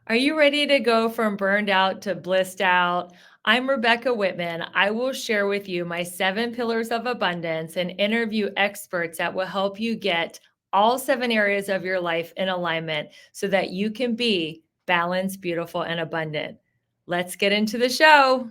Are you ready to go from burned out to blissed out? I'm Rebecca Whitman. I will share with you my 7 pillars of abundance and interview experts that will help you get all 7 areas of your life in alignment so that you can be balanced, beautiful, and abundant. Let's get into the show.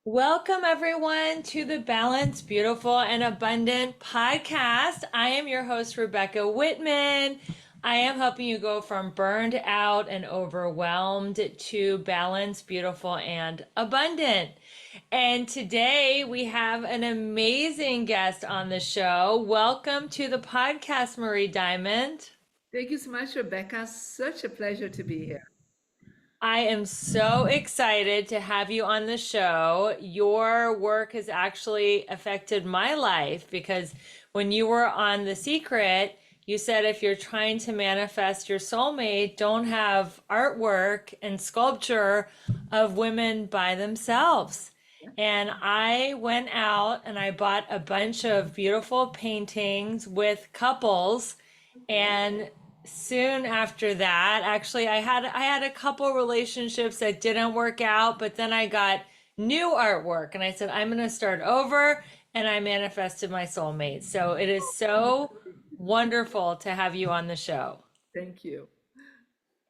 Welcome, everyone, to the Balanced, Beautiful, and Abundant podcast. I am your host, Rebecca Whitman. I am helping you go from burned out and overwhelmed to balanced, beautiful, and abundant. And today we have an amazing guest on the show. Welcome to the podcast, Marie Diamond. Thank you so much, Rebecca. Such a pleasure to be here. I am so excited to have you on the show. Your work has actually affected my life because when you were on The Secret, you said if you're trying to manifest your soulmate, don't have artwork and sculpture of women by themselves. And I went out and I bought a bunch of beautiful paintings with couples, Okay. and soon after that, actually, I had a couple relationships that didn't work out, but then I got new artwork and I said I'm going to start over, and I manifested my soulmate. So it is so wonderful to have you on the show. Thank you.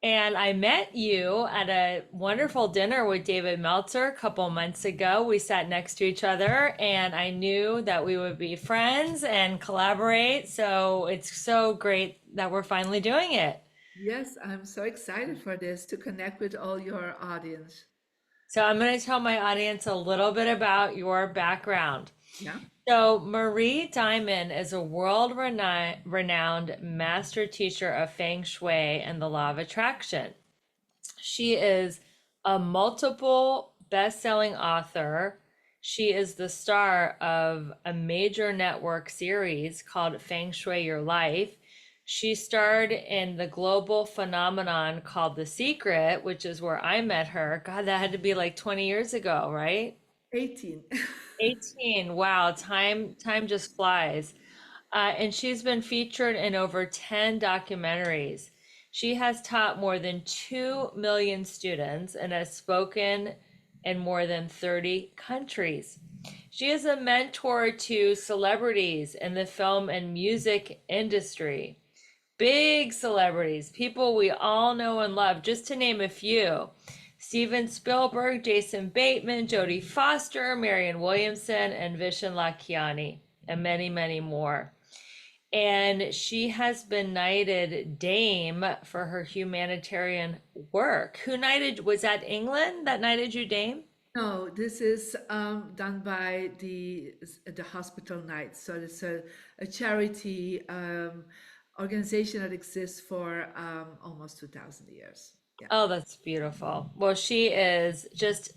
And I met you at a wonderful dinner with David Meltzer a couple months ago. We sat next to each other, and I knew that we would be friends and collaborate. So it's so great that we're finally doing it. Yes, I'm so excited for this to connect with all your audience. So I'm going to tell my audience a little bit about your background. Yeah. So, Marie Diamond is a world renowned master teacher of Feng Shui and the law of attraction. She is a multiple best-selling author. She is the star of a major network series called Feng Shui Your Life. She starred in the global phenomenon called The Secret, which is where I met her. God, that had to be like 20 years ago, right? 18. 18. Wow, time just flies. And she's been featured in over 10 documentaries. She has taught more than 2 million students and has spoken in more than 30 countries. She is a mentor to celebrities in the film and music industry. Big celebrities, people we all know and love, just to name a few. Steven Spielberg, Jason Bateman, Jodie Foster, Marianne Williamson, and Vishen Lakhiani, and many, many more. And she has been knighted Dame for her humanitarian work. Who knighted, was that England that knighted you Dame? No, this is done by the Hospital Knights. So it's a charity organization that exists for almost 2,000 years. Yeah. Oh, that's beautiful. Well, she is just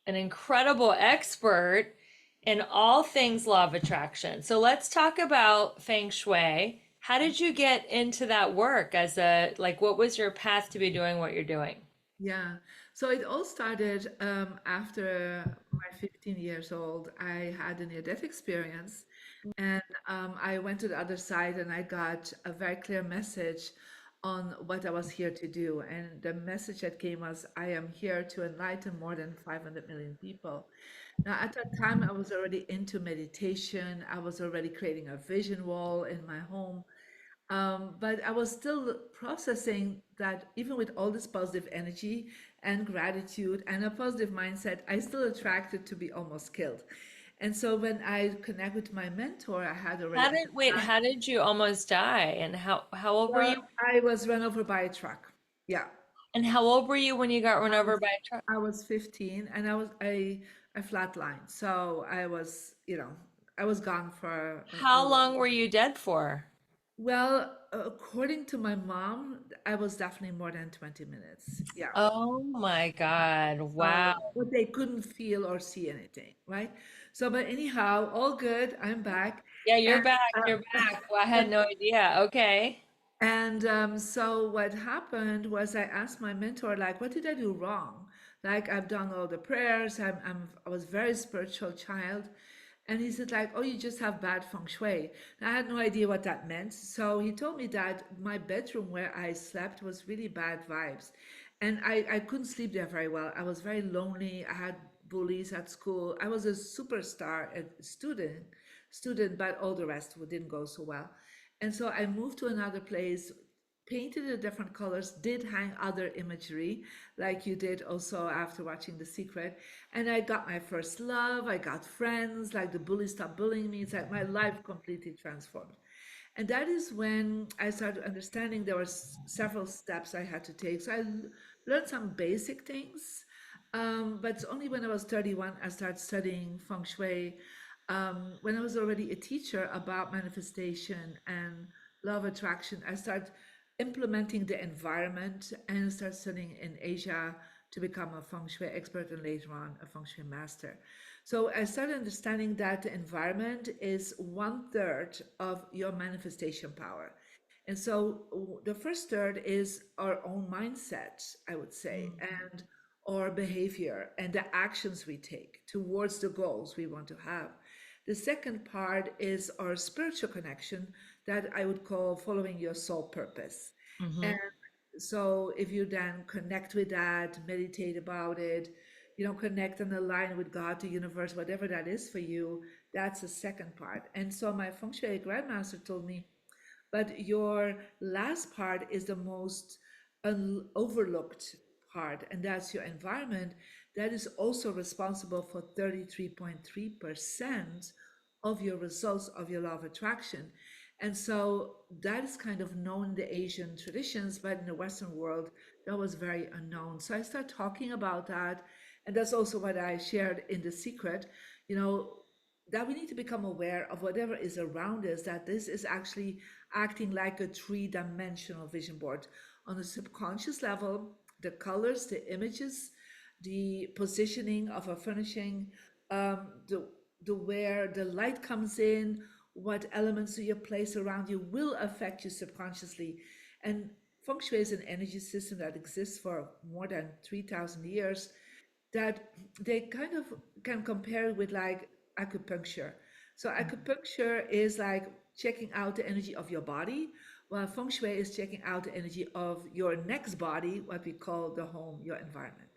an incredible expert in all things law of attraction. So let's talk about Feng Shui. How did you get into that work as a, like, what was your path to be doing what you're doing? Yeah. So it all started after my 15 years old. I had a near-death experience, and I went to the other side and I got a very clear message on what I was here to do. And the message that came was, I am here to enlighten more than 500 million people. Now, at that time, I was already into meditation. I was already creating a vision wall in my home. But I was still processing that even with all this positive energy and gratitude and a positive mindset, I still attracted to be almost killed. And so when I connect with my mentor, I had already at the time, How did you almost die? And how old were well, you? I was run over by a truck. Yeah. And how old were you when you got run I over was by a truck? I was 15 and I flatlined. So I was, I was gone for a How long long were time. you dead for? Well, according to my mom, I was definitely more than 20 minutes. Yeah. Oh my God. Wow. So, but they couldn't feel or see anything, right? So, but anyhow, all good. I'm back. Yeah, And you're back. You're uh, back. Well, I had no idea. Okay. so what happened was I asked my mentor, like, what did I do wrong? Like, I've done all the prayers. I was very spiritual child. And he said, like, oh, you just have bad feng shui. And I had no idea what that meant. So he told me that my bedroom where I slept was really bad vibes. And I couldn't sleep there very well. I was very lonely. I had bullies at school. I was a superstar student, but all the rest didn't go so well. And so I moved to another place, painted in different colors, did hang other imagery, like you did also after watching The Secret. And I got my first love, I got friends, like the bully stopped bullying me. It's like my life completely transformed. And that is when I started understanding there were several steps I had to take. So I learned some basic things, but it's only when I was 31 I started studying feng shui. When I was already a teacher about manifestation and law of attraction, I started implementing the environment and started studying in Asia to become a feng shui expert and later on a feng shui master. So I started understanding that the environment is one third of your manifestation power. And so the first third is our own mindset, I would say, and our behavior and the actions we take towards the goals we want to have. The second part is our spiritual connection that I would call following your soul purpose. And Mm-hmm. so if you then connect with that, meditate about it, connect and align with God, the universe, whatever that is for you, that's the second part. And so my feng shui grandmaster told me, but your last part is the most overlooked part, and that's your environment. That is also responsible for 33.3% of your results of your law of attraction. And so that is kind of known in the Asian traditions, but in the Western world, that was very unknown. So I started talking about that. And that's also what I shared in The Secret, you know, that we need to become aware of whatever is around us, that this is actually acting like a three-dimensional vision board. On a subconscious level, the colors, the images, the positioning of a furnishing, the where the light comes in, what elements do you place around you will affect you subconsciously. And feng shui is an energy system that exists for more than 3,000 years that they kind of can compare with like acupuncture. So acupuncture is like checking out the energy of your body, while feng shui is checking out the energy of your next body, what we call the home, your environment.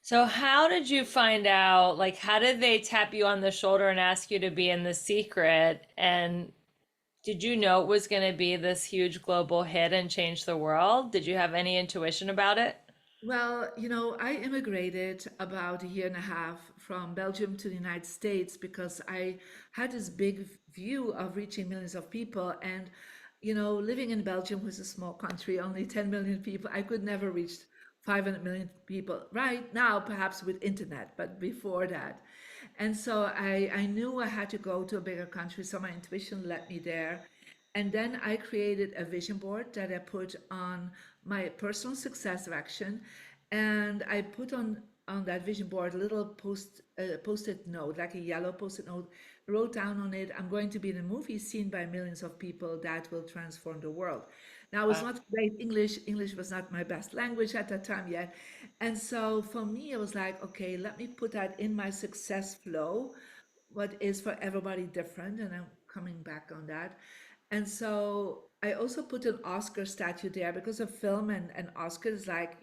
So how did you find out? Like, how did they tap you on the shoulder and ask you to be in The Secret? And did you know it was going to be this huge global hit and change the world? Did you have any intuition about it? Well, I immigrated about a year and a half from Belgium to the United States because I had this big view of reaching millions of people. And, living in Belgium was a small country, only 10 million people. I could never reach 500 million people right now, perhaps with internet, but before that. And so I knew I had to go to a bigger country, so my intuition led me there. And then I created a vision board that I put on my personal success direction, and I put on that vision board a little post-it note, like a yellow post-it note. Wrote down on it, I'm going to be in a movie seen by millions of people that will transform the world. Now, it was Wow. not great English. English was not my best language at that time yet. And so for me, it was like, okay, let me put that in my success flow, what is for everybody different. And I'm coming back on that. And so I also put an Oscar statue there because a film and Oscar is like,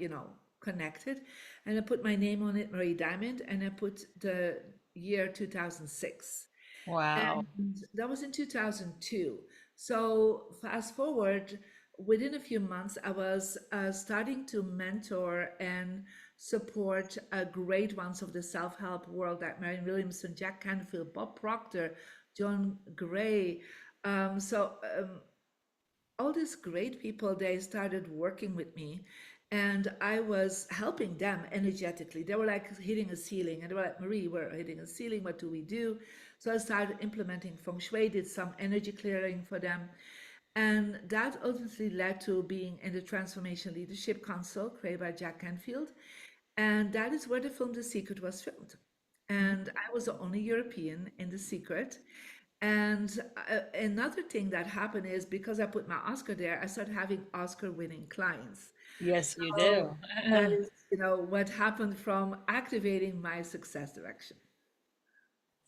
connected. And I put my name on it, Marie Diamond, and I put the year 2006. Wow. And that was in 2002. So fast forward, within a few months, I was starting to mentor and support great ones of the self-help world like Marianne Williamson, Jack Canfield, Bob Proctor, John Gray. All these great people, they started working with me and I was helping them energetically. They were like hitting a ceiling and they were like, Marie, we're hitting a ceiling. What do we do? So I started implementing feng shui, did some energy clearing for them. And that ultimately led to being in the Transformation Leadership Council created by Jack Canfield. And that is where the film The Secret was filmed. And I was the only European in The Secret. And another thing that happened is because I put my Oscar there, I started having Oscar winning clients. Yes, you So do. that is, what happened from activating my success direction.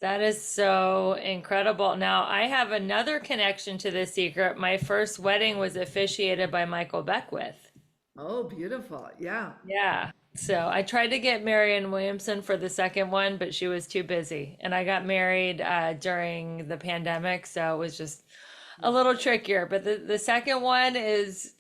That is so incredible. Now, I have another connection to this secret. My first wedding was officiated by Michael Beckwith. Oh, beautiful. Yeah. Yeah. So I tried to get Marianne Williamson for the second one, but she was too busy. And I got married during the pandemic, so it was just a little trickier. But the second one is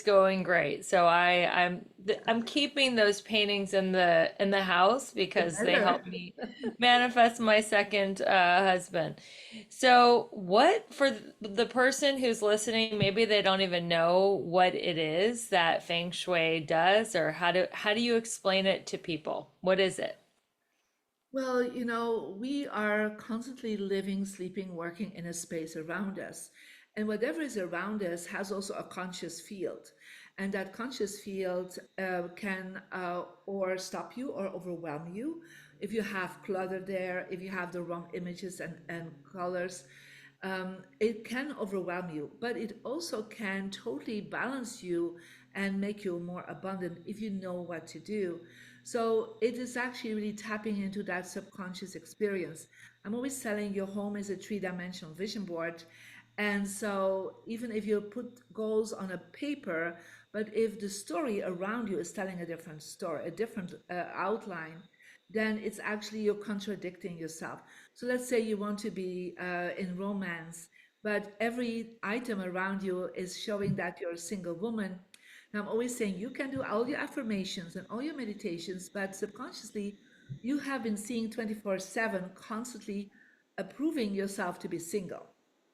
going great. So I'm keeping those paintings in the house The because they better. help me manifest my second husband. So, what for the person who's listening, maybe they don't even know what it is that Feng Shui does, or how do you explain it to people? What is it? Well, we are constantly living, sleeping, working in a space around us. And whatever is around us has also a conscious field. And that conscious field can or stop you or overwhelm you if you have clutter there, if you have the wrong images and colors. It can overwhelm you, but it also can totally balance you and make you more abundant if you know what to do. So it is actually really tapping into that subconscious experience. I'm always telling your home is a three-dimensional vision board. And so even if you put goals on a paper, but if the story around you is telling a different story, a different outline, then it's actually you're contradicting yourself. So let's say you want to be in romance, but every item around you is showing that you're a single woman. Now, I'm always saying you can do all your affirmations and all your meditations, but subconsciously, you have been seeing 24/7, constantly approving yourself to be single.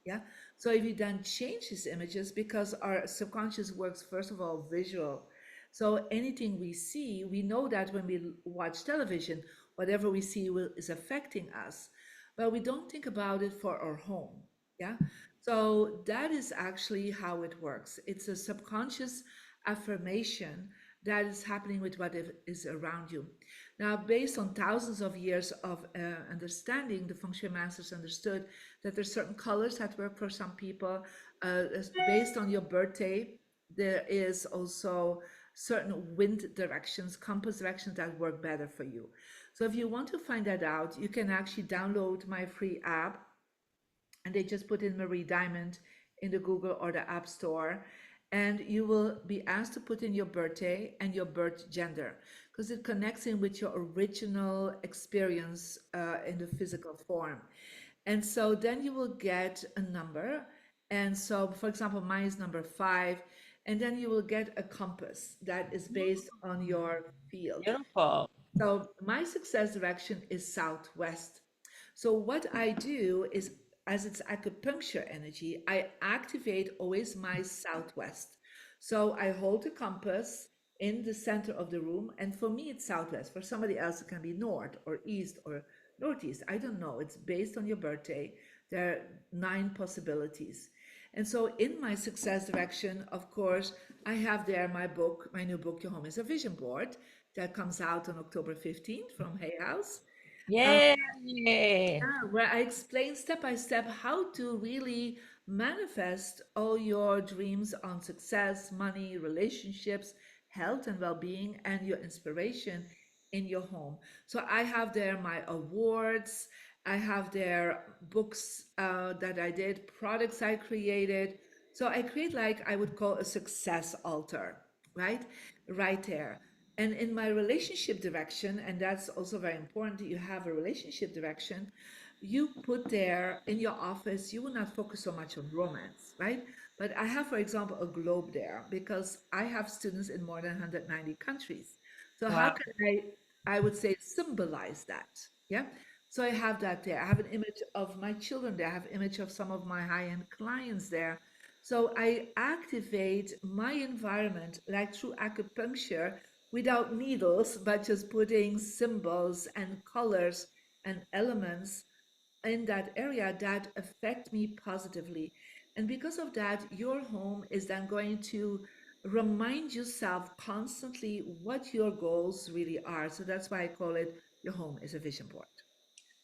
Yeah. So if you then change these images, because our subconscious works, first of all, visual. So anything we see, we know that when we watch television, whatever we see is affecting us, but we don't think about it for our home. Yeah. So that is actually how it works. It's a subconscious affirmation that is happening with what is around you. Now, based on thousands of years of understanding, the feng shui masters understood that there's certain colors that work for some people. Based on your birthday, there is also certain wind directions, compass directions that work better for you. So if you want to find that out, you can actually download my free app and they just put in Marie Diamond in the Google or the App Store. And you will be asked to put in your birthday and your birth gender because it connects in with your original experience in the physical form. And so then you will get a number. And so, for example, mine is number 5. And then you will get a compass that is based on your field. Beautiful. So my success direction is southwest. So what I do is, as it's acupuncture energy, I activate always my southwest. So I hold the compass in the center of the room, and for me it's southwest. For somebody else, it can be north or east or northeast. I don't know. It's based on your birthday. There are 9 possibilities. And so in my success direction, of course, I have there my book, my new book, Your Home is a Vision Board, that comes out on October 15th from Hay House. Um, Yay! where I explain step by step how to really manifest all your dreams on success, money, relationships, health and well-being, and your inspiration in your home. So I have there my awards, I have there books that I did, products I created. So I create like I would call a success altar, right? Right there. And in my relationship direction, and that's also very important, you have a relationship direction, you put there in your office, you will not focus so much on romance, right? But I have, for example, a globe there because I have students in more than 190 countries. So how Wow. can I would say, symbolize that? Yeah. So I have that there. I have an image of my children there. I have image of some of my high-end clients there. So I activate my environment like through acupuncture without needles, but just putting symbols and colors and elements in that area that affect me positively. And because of that, your home is then going to remind yourself constantly what your goals really are. So that's why I call it your home is a vision board.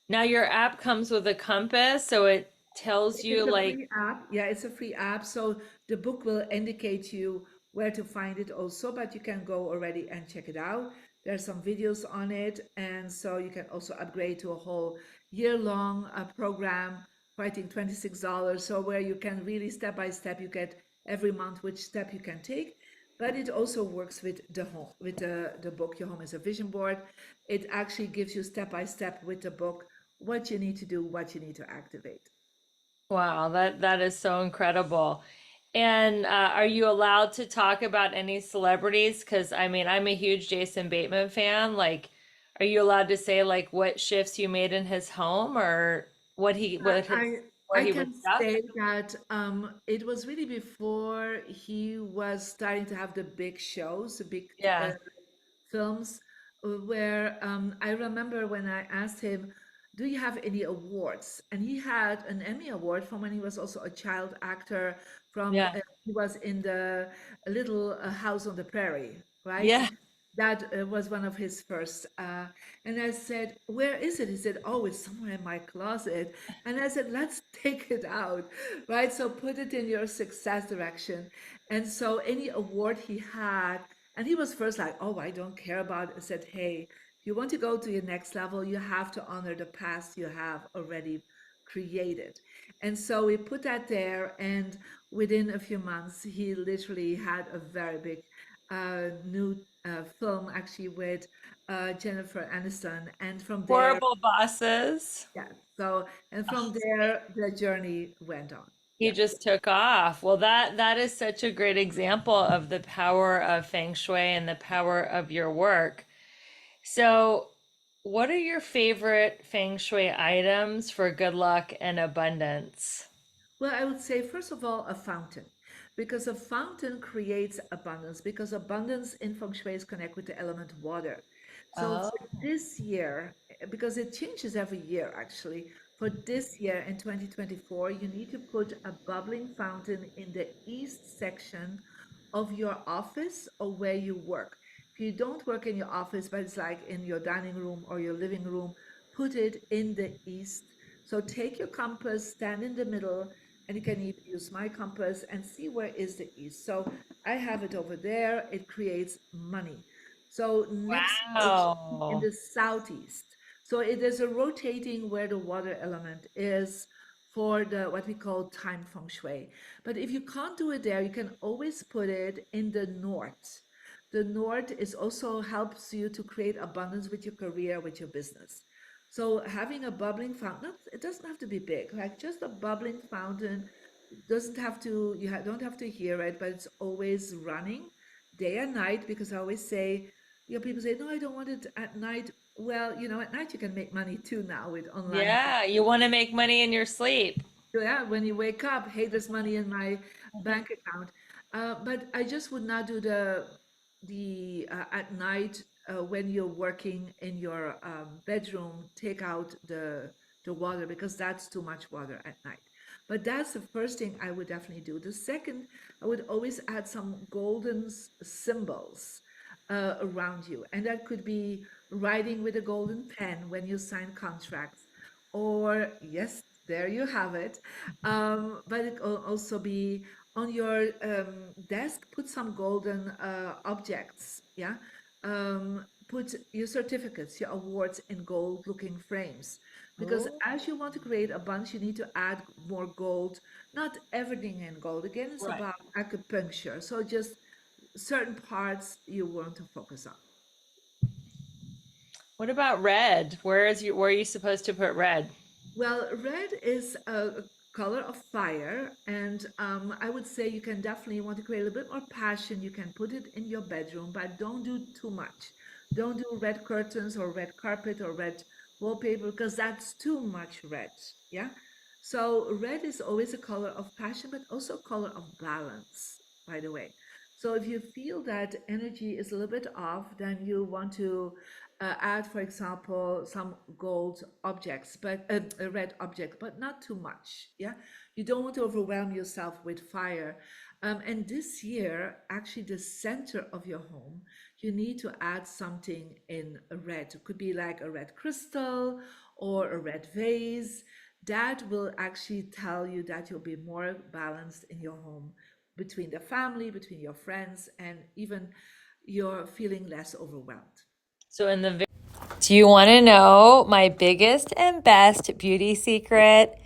Now your app comes with a compass, so it tells you It's a like, free app. Yeah, it's a free app. So the book will indicate you where to find it also, but you can go already and check it out. There's some videos on it. And so you can also upgrade to a whole year-long program for I think $26. So where you can really step by step, you get every month which step you can take. But it also works with the home, with the book. Your home is a vision board. It actually gives you step by step with the book what you need to do, what you need to activate. Wow, that is so incredible. And are you allowed to talk about any celebrities? Because I mean, I'm a huge Jason Bateman fan. Like, are you allowed to say like what shifts you made in his home or what his I where I he was can stuck? say that it was really before he was starting to have the big shows, the big Yeah, films, where I remember when I asked him, "Do you have any awards?" And he had an Emmy award from when he was also a child actor. From yeah, he was in the Little House on the Prairie, right? yeah. That was one of his first. And I said, "Where is it?" He said, "Oh, it's somewhere in my closet." And I said, "Let's take it out, right? So put it in your success direction." And so any award he had, and he was first like, "Oh, I don't care about it." I said, "Hey, if you want to go to your next level, you have to honor the past you have already created." And so we put that there, and within a few months, he literally had a very big new film actually with Jennifer Aniston. And from there, Horrible bosses. yeah, so, and from there, the journey went on. He Yeah. just took off. Well, that is such a great example of the power of feng shui and the power of your work. So, what are your favorite feng shui items for good luck and abundance? Well, I would say, first of all, a fountain, because a fountain creates abundance, because abundance in feng shui is connect with the element water. So Oh, for this year, because it changes every year actually, for this year in 2024, you need to put a bubbling fountain in the east section of your office or where you work. If you don't work in your office, but it's like in your dining room or your living room, put it in the east. So take your compass, stand in the middle, and you can even use my compass and see where is the east. So I have it over there. It creates money. So next year in wow. the southeast. So it is a rotating where the water element is for the what we call time feng shui. But if you can't do it there, you can always put it in the north. The north is also helps you to create abundance with your career, with your business. So having a bubbling fountain, it doesn't have to be big, like just a bubbling fountain. It doesn't have to, don't have to hear it, but it's always running day and night because I always say, people say, no, I don't want it at night. Well, at night you can make money too now with online. Yeah, you want to make money in your sleep. Yeah, when you wake up, hey, there's money in my bank account. But I just would not do the at night when you're working in your bedroom, take out the water because that's too much water at night. But that's the first thing I would definitely do. The second, I would always add some golden symbols around you, and that could be writing with a golden pen when you sign contracts, or yes, there you have it. But it will also be on your desk, put some golden objects. Yeah. Put your certificates, your awards in gold looking frames. Because Oh, as you want to create a bunch, you need to add more gold. Not everything in gold. Again, it's right. about acupuncture. So just certain parts you want to focus on. What about red? Where are you supposed to put red? Well, red is a color of fire, and I would say you can definitely want to create a little bit more passion. You can put it in your bedroom, but don't do too much. Don't do red curtains or red carpet or red wallpaper because that's too much red. Yeah. So red is always a color of passion, but also a color of balance, by the way. So if you feel that energy is a little bit off, then you want to add, for example, some gold objects, but a red object, but not too much. Yeah, you don't want to overwhelm yourself with fire. And this year, actually, the center of your home, you need to add something in red. It could be like a red crystal or a red vase. That will actually tell you that you'll be more balanced in your home between the family, between your friends, and even you're feeling less overwhelmed. So in the Do you want to know my biggest and best beauty secret?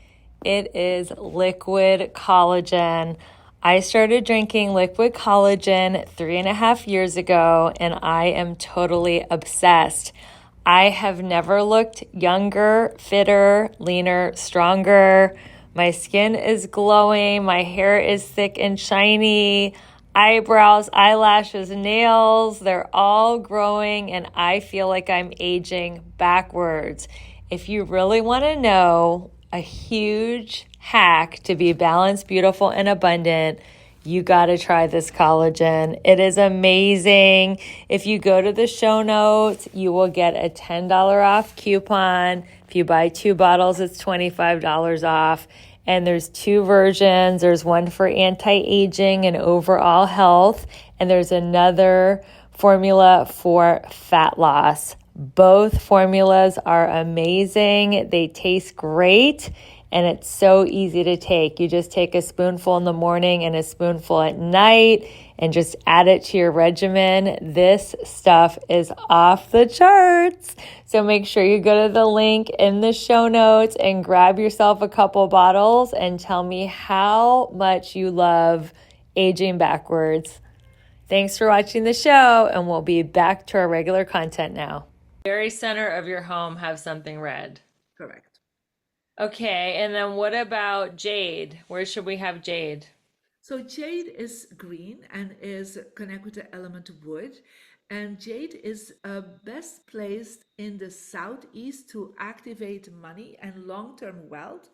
It is liquid collagen. I started drinking liquid collagen 3.5 years ago, and I am totally obsessed. I have never looked younger, fitter, leaner, stronger. My skin is glowing. My hair is thick and shiny. Eyebrows, eyelashes, nails, they're all growing, and I feel like I'm aging backwards. If you really want to know a huge hack to be balanced, beautiful, and abundant, you got to try this collagen. It is amazing. If you go to the show notes, you will get a $10 off coupon. If you buy 2 bottles, it's $25 off. And there's two versions. There's one for anti-aging and overall health, and there's another formula for fat loss. Both formulas are amazing. They taste great, and it's so easy to take. You just take a spoonful in the morning and a spoonful at night and just add it to your regimen. This stuff is off the charts. So make sure you go to the link in the show notes and grab yourself a couple bottles and tell me how much you love aging backwards. Thanks for watching the show, and we'll be back to our regular content now. Very center of your home have something red. Correct. Okay, and then what about jade? Where should we have jade? So jade is green and is connected with the element wood. And jade is best placed in the southeast to activate money and long-term wealth,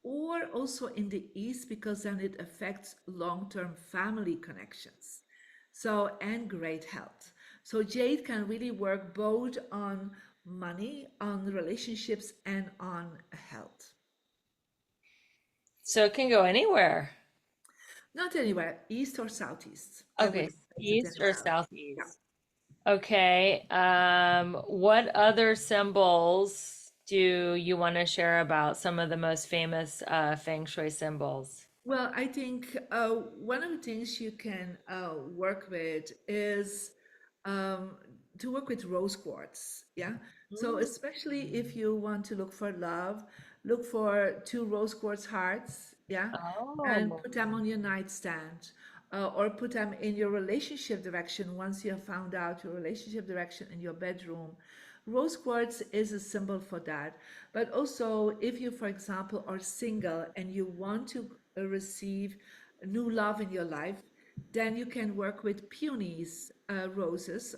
or also in the east because then it affects long-term family connections. So, and great health. So jade can really work both on money, on relationships, and on health. So it can go anywhere. Not anywhere, east or southeast. I Okay, wouldn't place it east or anywhere else. Yeah. southeast? Okay. What other symbols do you want to share about some of the most famous Feng Shui symbols? Well, I think one of the things you can work with is um, to work with rose quartz. Yeah. So, especially if you want to look for love, look for two rose quartz hearts. Yeah. And Oh, put them on your nightstand or put them in your relationship direction once you have found out your relationship direction in your bedroom. Rose quartz is a symbol for that. But also, if you, for example, are single and you want to receive new love in your life, then you can work with peonies, roses,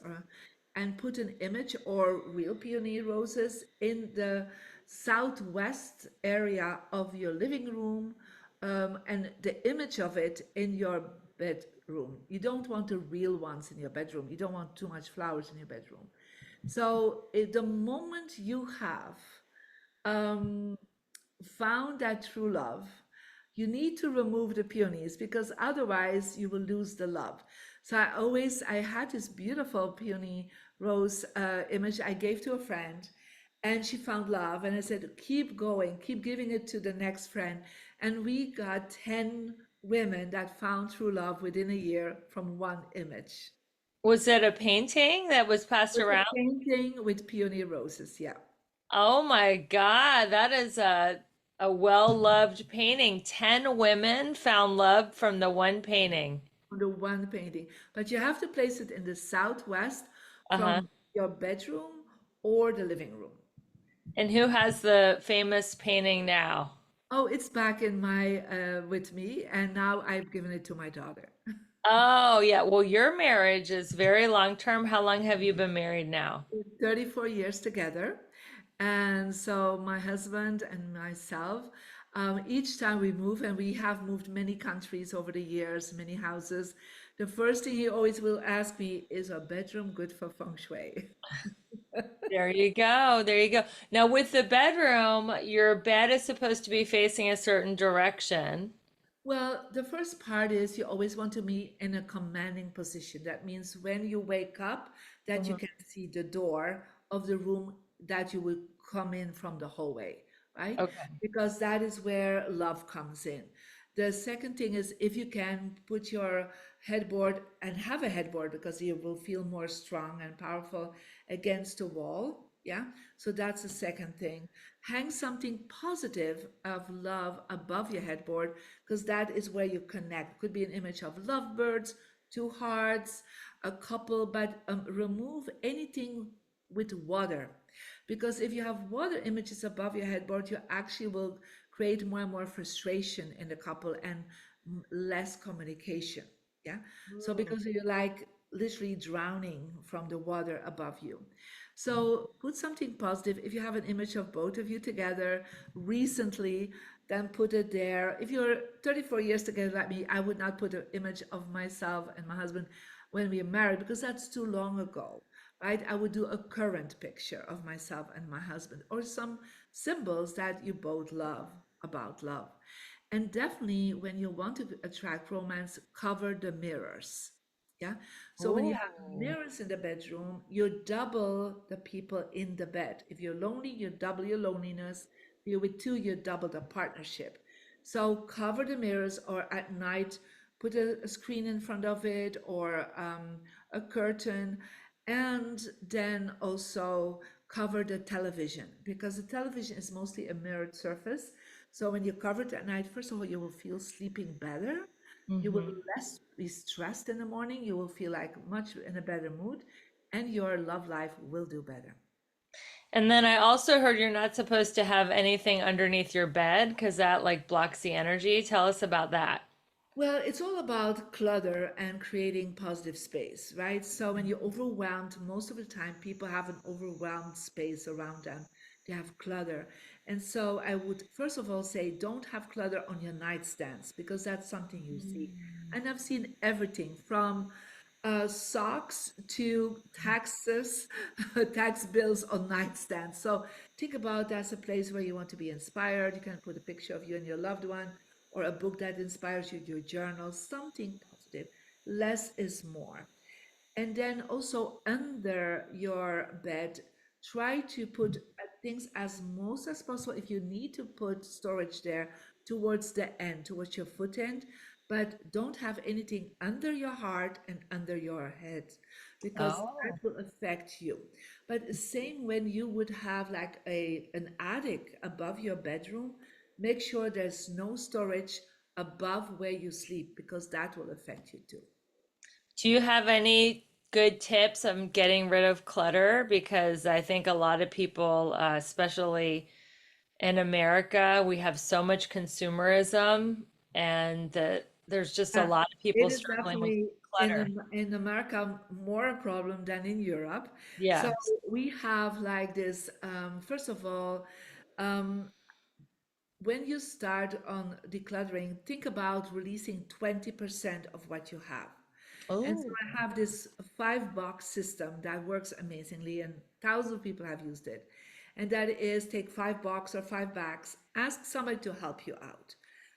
and put an image or real peony roses in the southwest area of your living room, and the image of it in your bedroom. You don't want the real ones in your bedroom. You don't want too much flowers in your bedroom. So the moment you have um, found that true love, you need to remove the peonies because otherwise you will lose the love. So I had this beautiful peony rose image I gave to a friend, and she found love. And I said, keep going, keep giving it to the next friend. And we got 10 women that found true love within a year from one image. was it a painting that was passed With a around? painting with peony roses, yeah. Oh my God, that is a well-loved painting. 10 women found love from the one painting. On the one painting. But you have to place it in the southwest Uh-huh. from your bedroom or the living room. And who has the famous painting now? Oh, it's back in my with me, and now I've given it to my daughter. Oh, yeah. Well, your marriage is very long term. How long have you been married now? 34 years together. And so my husband and myself, each time we move, and we have moved many countries over the years, many houses, the first thing he always will ask me is a bedroom good for feng shui? There you go. There you go. Now, with the bedroom, your bed is supposed to be facing a certain direction. Well, the first part is you always want to be in a commanding position. That means when you wake up, that you Mhm. can see the door of the room that you will come in from the hallway, right? Okay. Because that is where love comes in. The second thing is if you can put your headboard and have a headboard because you will feel more strong and powerful against the wall. Yeah. So that's the second thing. Hang something positive of love above your headboard because that is where you connect. Could be an image of lovebirds, two hearts, a couple, but remove anything with water. Because if you have water images above your headboard, you actually will create more and more frustration in the couple and less communication. Yeah. So Mm. because you're like literally drowning from the water above you. So put something positive. If you have an image of both of you together recently, then put it there. If you're 34 years together like me, I would not put an image of myself and my husband when we are married because that's too long ago, right? I would do a current picture of myself and my husband or some symbols that you both love about love. And definitely when you want to attract romance, cover the mirrors. Yeah. So when you have Oh. mirrors in the bedroom, you double the people in the bed. If you're lonely, you double your loneliness. If you're with two, you double the partnership. So cover the mirrors or at night, put a screen in front of it or a curtain. And then also cover the television because the television is mostly a mirrored surface. So when you cover it at night, first of all, you will feel sleeping better. You will Hmm. less be stressed in the morning. You will feel like much in a better mood, and your love life will do better. And then I also heard you're not supposed to have anything underneath your bed because that like blocks the energy. Tell us about that. Well, it's all about clutter and creating positive space, right? So when you're overwhelmed, most of the time people have an overwhelmed space around them. They have clutter. And so I would first of all say don't have clutter on your nightstands because that's something you see. And I've seen everything from socks to taxes, tax bills on nightstands. So think about that's a place where you want to be inspired. You can put a picture of you and your loved one or a book that inspires you, your journal, something positive. Less is more. And then also under your bed, try to put things as most as possible. If you need to put storage there towards the end, towards your foot end, but don't have anything under your heart and under your head because that Oh. will affect you. But the same when you would have like an attic above your bedroom, make sure there's no storage above where you sleep because that will affect you too. Do you have any good tips on getting rid of clutter? Because I think a lot of people, especially in America, we have so much consumerism, and there's just a Yeah, lot of it people is struggling with definitely clutter. In America more a problem than in Europe. So Yeah. we have like this, first of all, um, when you start on decluttering, think about releasing 20% of what you have. And so Oh. I have this 5 box system that works amazingly, and thousands of people have used it. And that is take 5 box or 5 bags, ask somebody to help you out.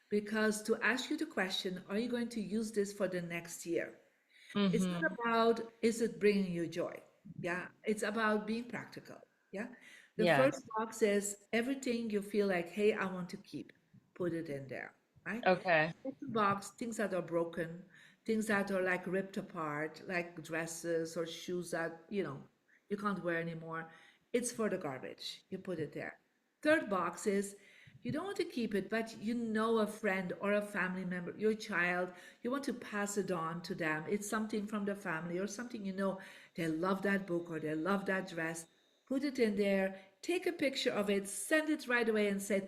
Because to ask you the question, are you going to use this for the next year? It's not Mm-hmm. about is it bringing you joy? Yeah, it's about being practical. Yeah. The first Yes. box is everything you feel like, hey, I want to keep, put it in there, right? Okay. Second box, things that are broken, things that are like ripped apart, like dresses or shoes that, you can't wear anymore. It's for the garbage. You put it there. Third box is you don't want to keep it, but you know a friend or a family member, your child, you want to pass it on to them. It's something from the family or something they love that book or they love that dress. Put it in there, take a picture of it, send it right away and say,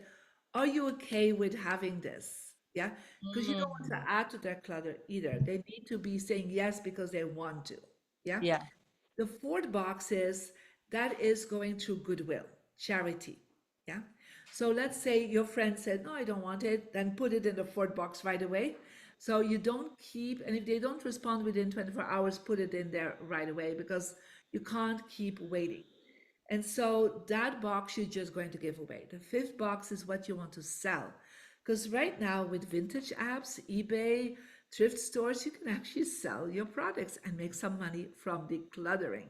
are you okay with having this? Yeah, because you don't want Mm. to add to their clutter either. They need to be saying yes because they want to. Yeah. Yeah. The fourth box is that is going through goodwill, charity. Yeah. So let's say your friend said, no, I don't want it, then put it in the fourth box right away. So you don't keep, and if they don't respond within 24 hours, put it in there right away because you can't keep waiting. And so that box you're just going to give away. The fifth box is what you want to sell. Because right now, with vintage apps, eBay, thrift stores, you can actually sell your products and make some money from decluttering.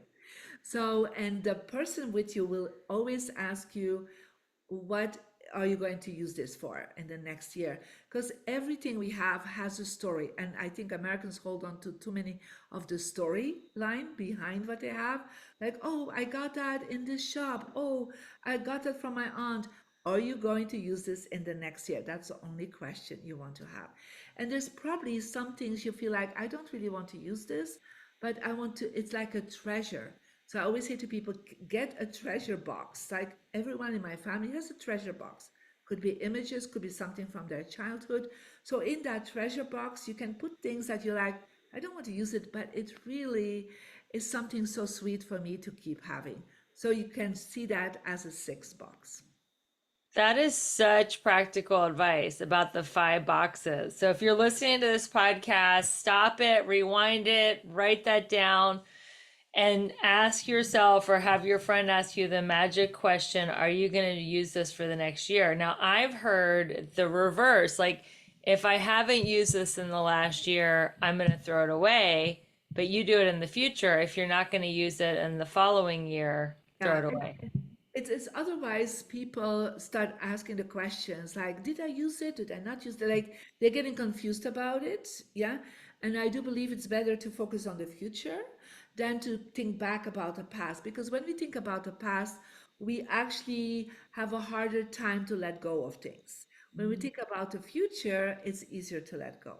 So, and the person with you will always ask you, what are you going to use this for in the next year? Because everything we have has a story, and I think Americans hold on to too many of the storyline behind what they have. Like, oh, I got that in this shop. Oh, I got that from my aunt. Are you going to use this in the next year? That's the only question you want to have. And there's probably some things you feel like, I don't really want to use this, but I want to, it's like a treasure. So I always say to people, get a treasure box. Like everyone in my family has a treasure box. Could be images, could be something from their childhood. So in that treasure box, you can put things that you're like, I don't want to use it, but it really is something so sweet for me to keep having. So you can see that as a six box. That is such practical advice about the 5 boxes. So if you're listening to this podcast, stop it, rewind it, write that down, and ask yourself or have your friend ask you the magic question, are you going to use this for the next year? Now, I've heard the reverse. Like, if I haven't used this in the last year, I'm going to throw it away. But you do it in the future. If you're not going to use it in the following year, throw Yeah, it away. it's otherwise people start asking the questions like, did I use it? Did I not use it? Like they're getting confused about it. Yeah. And I do believe it's better to focus on the future than to think back about the past. Because when we think about the past, we actually have a harder time to let go of things. When we think about the future, it's easier to let go.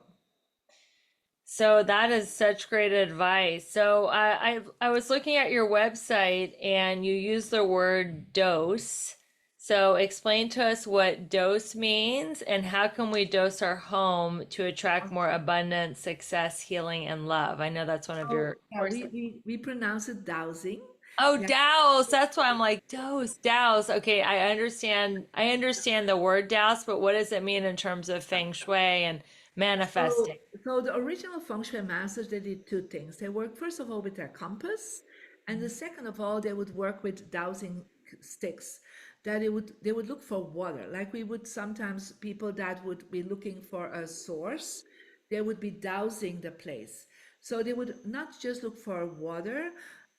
So that is such great advice. So I was looking at your website and you use the word dose. So explain to us what dose means and how can we dose our home to attract more abundance, success, healing, and love. I know that's one of So your yeah, courses. we pronounce it dowsing. Oh, Yeah. douse. That's why I'm like dose, douse. Okay, I understand. I understand the word douse, but what does it mean in terms of feng shui and manifesting? So the original feng shui masters, they did two things. They worked first of all with their compass, and the second of all, they would work with dowsing sticks. That they would look for water. Like we would sometimes people that would be looking for a source, they would be dowsing the place. So they would not just look for water.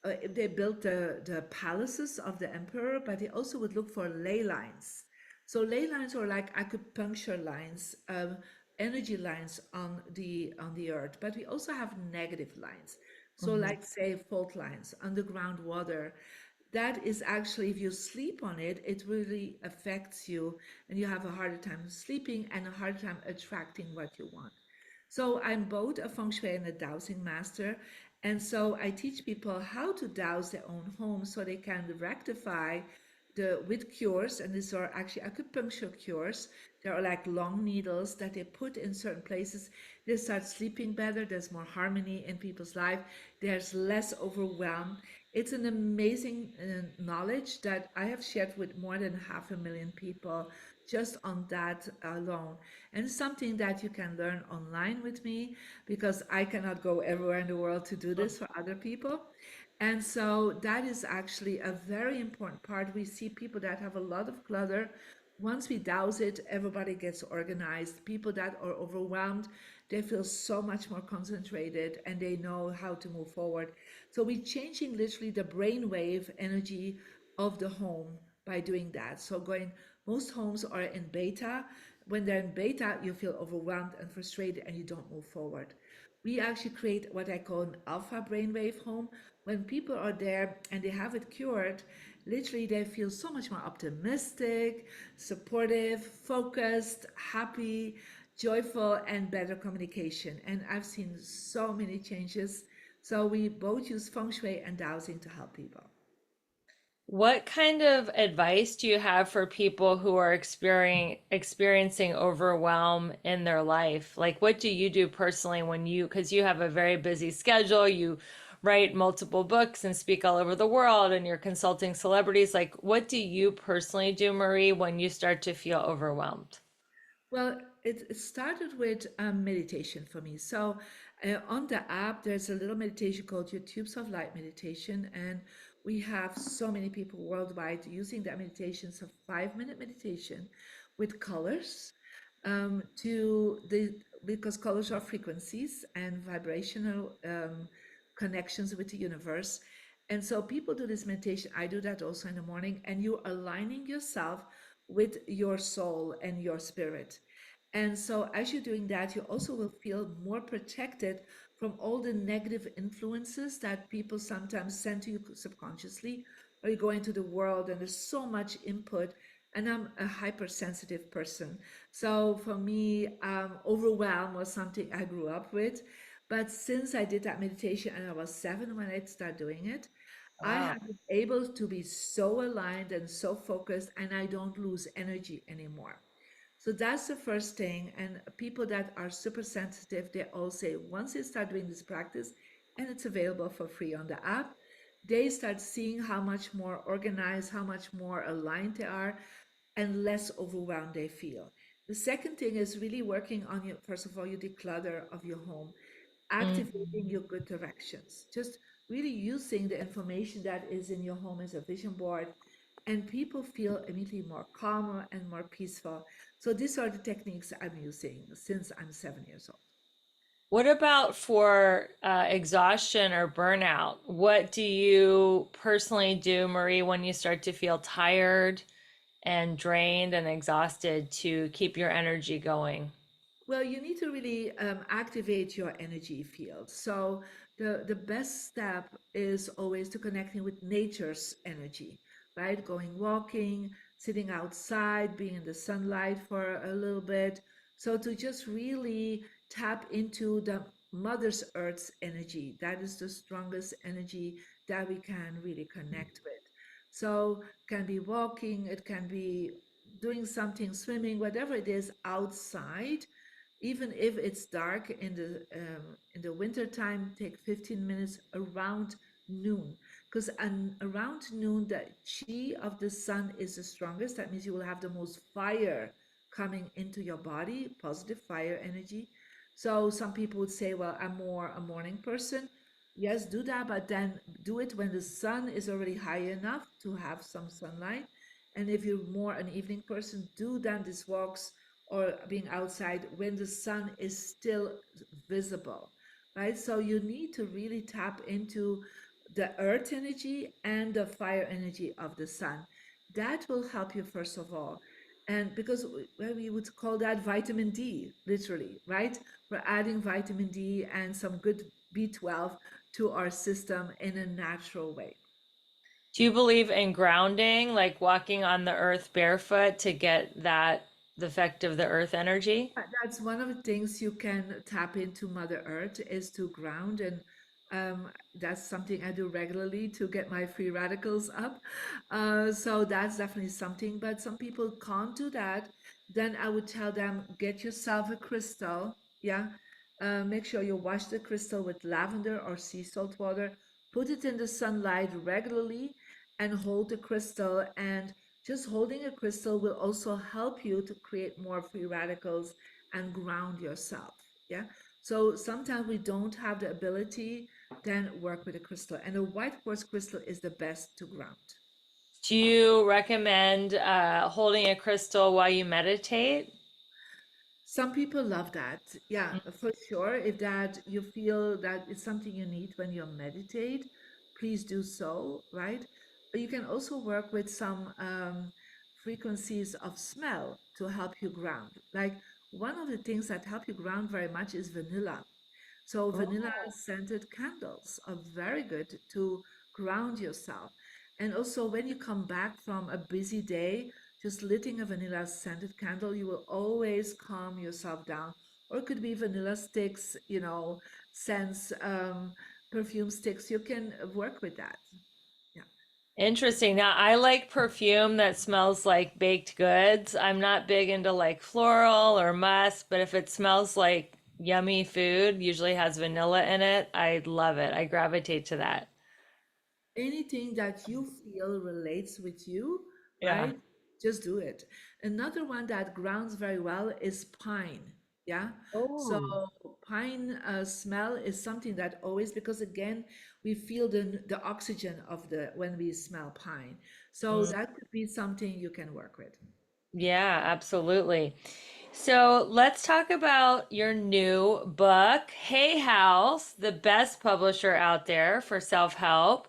They built the palaces of the emperor, but they also would look for ley lines. So ley lines are like acupuncture lines, energy lines on the earth, but we also have negative lines. So like say fault lines, underground water. That is actually, if you sleep on it, it really affects you, and you have a harder time sleeping and a harder time attracting what you want. So I'm both a feng shui and a dowsing master. And so I teach people how to douse their own home so they can rectify the with cures, and these are actually acupuncture cures. There are like long needles that they put in certain places. They start sleeping better. There's more harmony in people's life. There's less overwhelm. It's an amazing knowledge that I have shared with more than 500,000 people just on that alone. And it's something that you can learn online with me because I cannot go everywhere in the world to do this for other people. And so that is actually a very important part. We see people that have a lot of clutter. Once we douse it, everybody gets organized. People that are overwhelmed, they feel so much more concentrated and they know how to move forward. So we're changing literally the brainwave energy of the home by doing that. So going, most homes are in beta. When they're in beta, you feel overwhelmed and frustrated and you don't move forward. We actually create what I call an alpha brainwave home. When people are there and they have it cured, literally they feel so much more optimistic, supportive, focused, happy, joyful, and better communication. And I've seen so many changes. So we both use feng shui and dowsing to help people. What kind of advice do you have for people who are experiencing overwhelm in their life? Like, what do you do personally when because you have a very busy schedule, you write multiple books and speak all over the world, and you're consulting celebrities. Like, what do you personally do, Marie, when you start to feel overwhelmed? Well, it started with meditation for me. So on the app, there's a little meditation called your Tubes of Light meditation, and we have so many people worldwide using that meditation. So 5 minute meditation with colors to the because colors are frequencies and vibrational connections with the universe. And so people do this meditation. I do that also in the morning, and you're aligning yourself with your soul and your spirit. And so, as you're doing that, you also will feel more protected from all the negative influences that people sometimes send to you subconsciously, or you go into the world and there's so much input. And I'm a hypersensitive person. So, for me, overwhelm was something I grew up with. But since I did that meditation and I was 7 when I started doing it, I Wow. have been able to be so aligned and so focused, and I don't lose energy anymore. So that's the first thing. And people that are super sensitive, they all say once they start doing this practice, and it's available for free on the app, they start seeing how much more organized, how much more aligned they are, and less overwhelmed they feel. The second thing is really working on your, first of all, your declutter of your home, activating your good directions, just really using the information that is in your home as a vision board, and people feel immediately more calmer and more peaceful. So these are the techniques I'm using since I'm 7 years old. What about for exhaustion or burnout? What do you personally do, Marie, when you start to feel tired and drained and exhausted to keep your energy going? Well, you need to really activate your energy field. So the best step is always to connecting with nature's energy, right? Going walking, sitting outside, being in the sunlight for a little bit. So to just really tap into the Mother's Earth's energy. That is the strongest energy that we can really connect with. So can be walking, it can be doing something, swimming, whatever it is outside, even if it's dark in the winter time, take 15 minutes around noon, because around noon the chi of the sun is the strongest. That means you will have the most fire coming into your body, positive fire energy. So some people would say, well, I'm more a morning person. Yes, do that, but then do it when the sun is already high enough to have some sunlight. And if you're more an evening person, do then these walks or being outside when the sun is still visible, right? So you need to really tap into the earth energy and the fire energy of the sun. That will help you, first of all. And because well, we would call that vitamin D, literally, right? We're adding vitamin D and some good B12 to our system in a natural way. Do you believe in grounding, like walking on the earth barefoot to get the effect of the earth energy? That's one of the things you can tap into Mother Earth is to ground, and that's something I do regularly to get my free radicals up. So that's definitely something. But some people can't do that. Then I would tell them get yourself a crystal. Yeah, make sure you wash the crystal with lavender or sea salt water. Put it in the sunlight regularly, and hold the crystal. And just holding a crystal will also help you to create more free radicals and ground yourself. Yeah. So sometimes we don't have the ability, then work with a crystal. And a white quartz crystal is the best to ground. Do you recommend holding a crystal while you meditate? Some people love that. Yeah, for sure. If that you feel that it's something you need when you meditate, please do so, right? But you can also work with some frequencies of smell to help you ground. Like one of the things that help you ground very much is vanilla. So vanilla Oh. scented candles are very good to ground yourself. And also when you come back from a busy day, just lighting a vanilla scented candle, you will always calm yourself down. Or it could be vanilla sticks, scents, perfume sticks. You can work with that. Yeah. Interesting. Now, I like perfume that smells like baked goods. I'm not big into like floral or musk, but if it smells like yummy food, usually has vanilla in it, I love it. I gravitate to that. Anything that you feel relates with you, Yeah. right? Just do it. Another one that grounds very well is pine. Yeah. So Oh. pine smell is something that always, because again, we feel the oxygen of the when we smell pine. So that could be something you can work with. Yeah, absolutely. So let's talk about your new book, Hay House, the best publisher out there for self-help.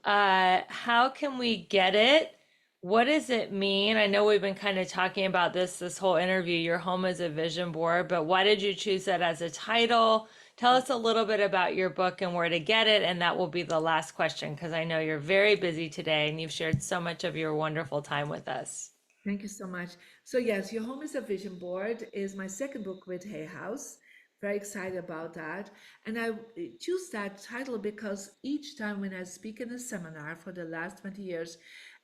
How can we get it? What does it mean? I know we've been kind of talking about this whole interview. Your home is a vision board, but why did you choose that as a title? Tell us a little bit about your book and where to get it, and that will be the last question because I know you're very busy today and you've shared so much of your wonderful time with us. Thank you so much. So yes, Your Home is a Vision Board is my second book with Hay House. Very excited about that. And I choose that title because each time when I speak in a seminar for the last 20 years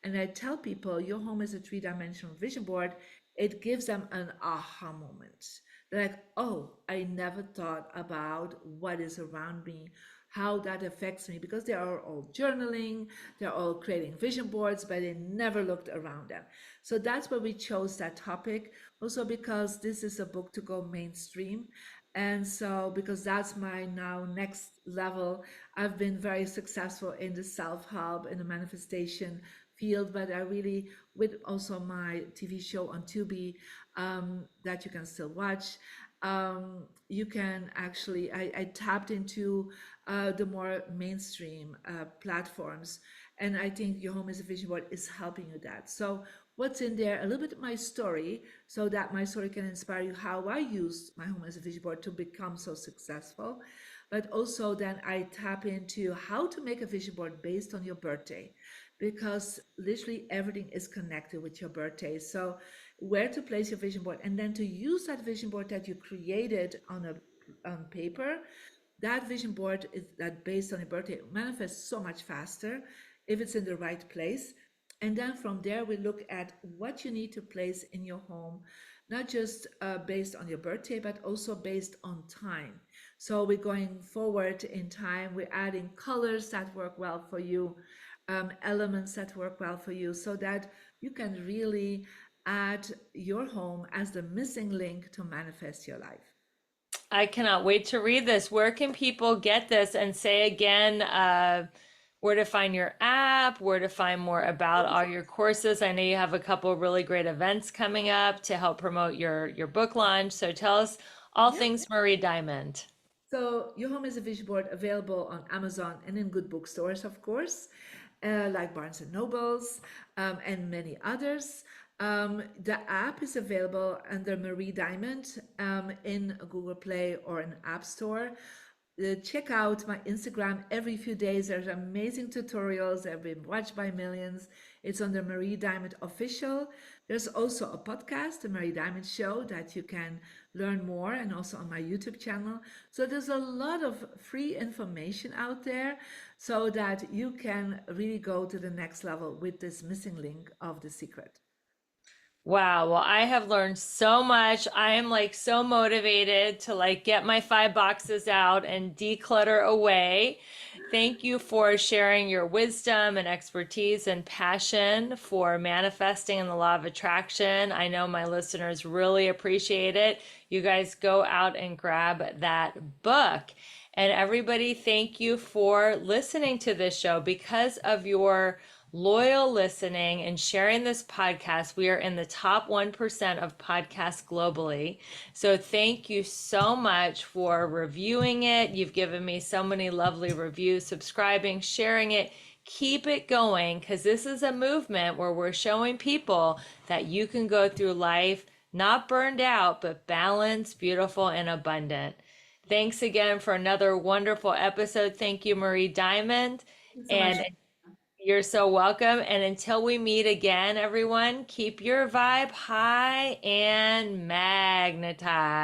and I tell people your home is a three-dimensional vision board, it gives them an aha moment. They're like, oh, I never thought about what is around me, how that affects me, because they are all journaling, they're all creating vision boards, but they never looked around them. So that's why we chose that topic. Also, because this is a book to go mainstream. And so, because that's my now next level, I've been very successful in the self help, in the manifestation field, but I really, with also my TV show on Tubi that you can still watch, you can actually, I tapped into the more mainstream platforms. And I think Your Home is a Vision Board is helping you that. So what's in there, a little bit of my story, so that my story can inspire you how I used my home as a vision board to become so successful. But also then I tap into how to make a vision board based on your birthday, because literally everything is connected with your birthday. So where to place your vision board, and then to use that vision board that you created on paper. That vision board is that based on your birthday manifests so much faster if it's in the right place. And then from there, we look at what you need to place in your home, not just based on your birthday, but also based on time. So we're going forward in time, we're adding colors that work well for you, elements that work well for you, so that you can really add your home as the missing link to manifest your life. I cannot wait to read this. Where can people get this? And say again, where to find your app, where to find more about all your courses. I know you have a couple of really great events coming up to help promote your book launch. So tell us all Yeah. things Marie Diamond. So Your Home is a Vision Board available on Amazon and in good bookstores, of course, like Barnes and Nobles and many others. The app is available under Marie Diamond in Google Play or an App Store. Check out my Instagram every few days. There's amazing tutorials that have been watched by millions. It's on the Marie Diamond Official. There's also a podcast, The Marie Diamond Show, that you can learn more, and also on my YouTube channel. So there's a lot of free information out there so that you can really go to the next level with this missing link of the secret. Wow, well, I have learned so much. I am like so motivated to like get my 5 boxes out and declutter away. Thank you for sharing your wisdom and expertise and passion for manifesting in the law of attraction. I know my listeners really appreciate it. You guys go out and grab that book. And everybody, thank you for listening to this show. Because of your loyal listening and sharing this podcast, we are in the top 1% of podcasts globally. So thank you so much for reviewing it. You've given me so many lovely reviews, subscribing, sharing it. Keep it going, because this is a movement where we're showing people that you can go through life not burned out, but balanced, beautiful, and abundant. Thanks again for another wonderful episode. Thank you, Marie Diamond. Thank you so much. And you're so welcome. And until we meet again, everyone, keep your vibe high and magnetize.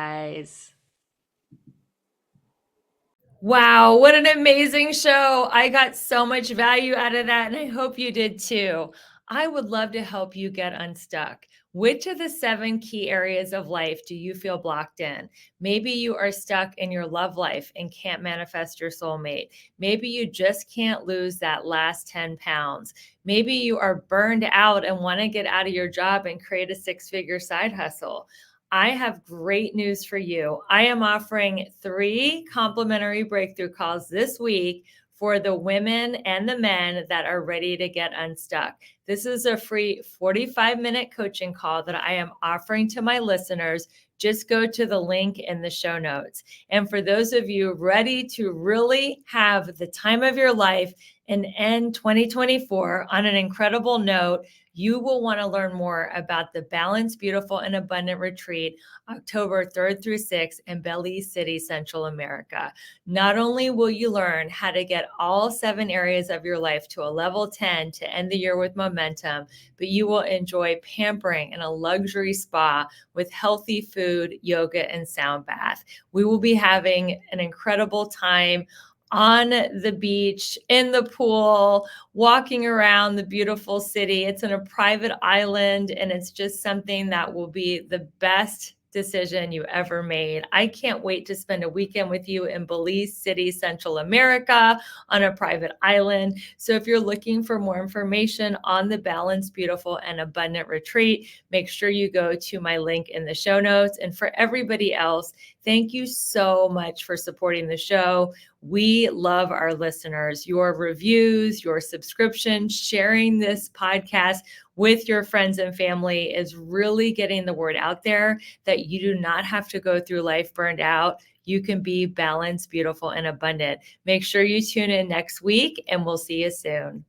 Wow, what an amazing show. I got so much value out of that, and I hope you did too. I would love to help you get unstuck. Which of the 7 key areas of life do you feel blocked in? Maybe you are stuck in your love life and can't manifest your soulmate. Maybe you just can't lose that last 10 pounds. Maybe you are burned out and want to get out of your job and create a 6-figure side hustle. I have great news for you. I am offering 3 complimentary breakthrough calls this week for the women and the men that are ready to get unstuck. This is a free 45-minute coaching call that I am offering to my listeners. Just go to the link in the show notes. And for those of you ready to really have the time of your life and end 2024 on an incredible note, You will want to learn more about the Balanced, Beautiful, and Abundant Retreat, October 3rd through 6th in Belize City, Central America. Not only will you learn how to get all 7 areas of your life to a level 10 to end the year with momentum, but you will enjoy pampering in a luxury spa with healthy food, yoga, and sound bath. We will be having an incredible time on the beach, in the pool, walking around the beautiful city. It's in a private island, and it's just something that will be the best decision you ever made. I can't wait to spend a weekend with you in Belize City, Central America, on a private island. So if you're looking for more information on the Balanced, Beautiful, and Abundant Retreat, make sure you go to my link in the show notes. And for everybody else, thank you so much for supporting the show. We love our listeners. Your reviews, your subscriptions, sharing this podcast with your friends and family is really getting the word out there that you do not have to go through life burned out. You can be balanced, beautiful, and abundant. Make sure you tune in next week, and we'll see you soon.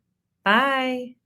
Bye.